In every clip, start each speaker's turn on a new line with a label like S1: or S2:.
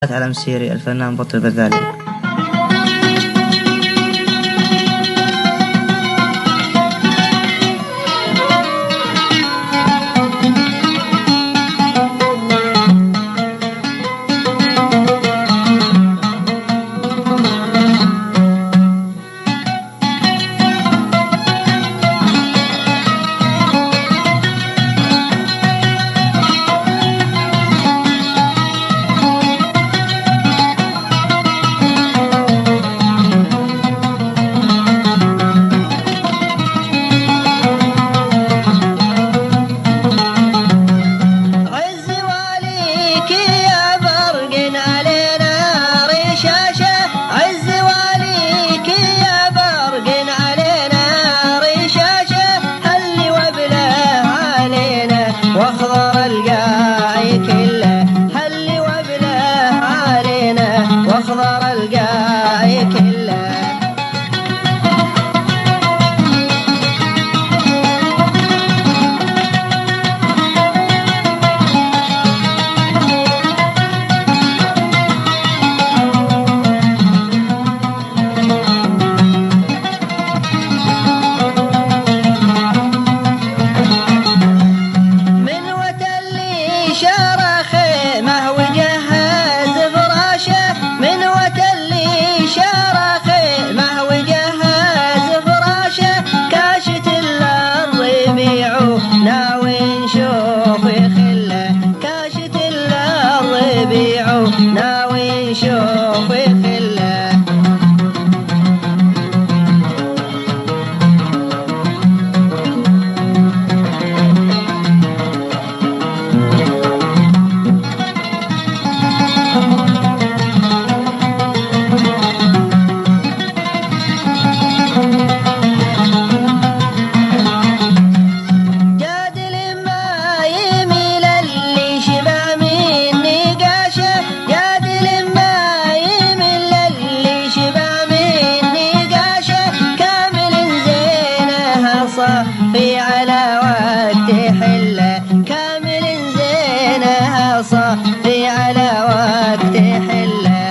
S1: على مسيري الفنان بطل البذالي.
S2: واخضر القاعي كله هلي وبله علينا واخضر القاعي كله. شرى خيمه وجهز فراشه من وتلي شرى خيمه وجهز فراشه كاشت الارض يبيعوه ناوي نشوف خله كاشت الارض يبيعوه ناوي نشوف خله. صفي على وقت حله كامل زينها صفي على وقت حله.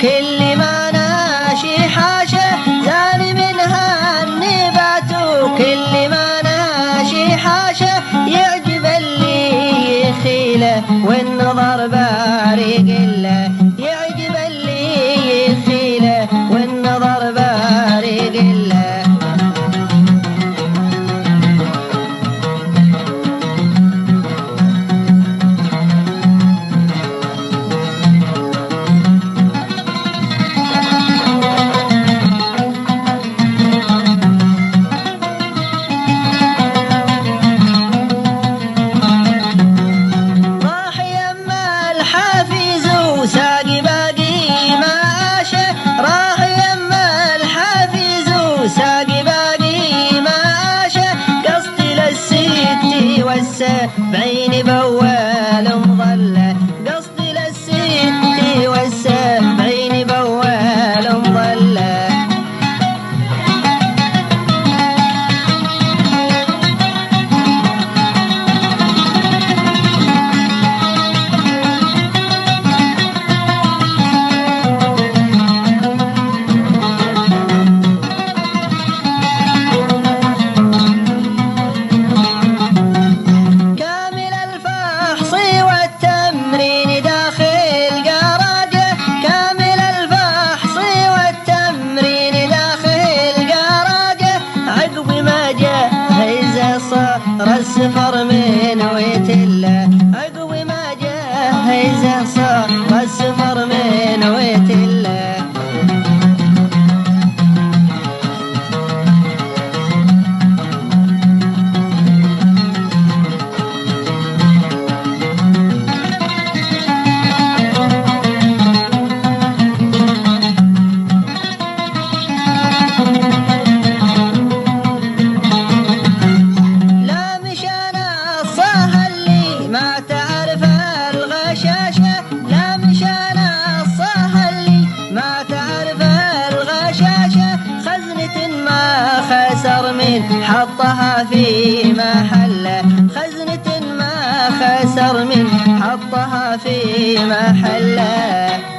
S2: كل ما ناشي حاشه زاني منها النبات كل ما ناشي حاشه يعجب اللي يخيله والنظر بارق له يعجب اللي يخيله والنظر بارق له. ساقي باقي ماشه راح يما الحافز ساقي باقي ماشه قصدي للست والسبعين بوال مظله قصدي للست والسبعين بوال مظله. السفر من ويتله عقب ما جهزه صار السفر من ويتله. خسر من حطها في محله، خزنة ما خسر من حطها في محله.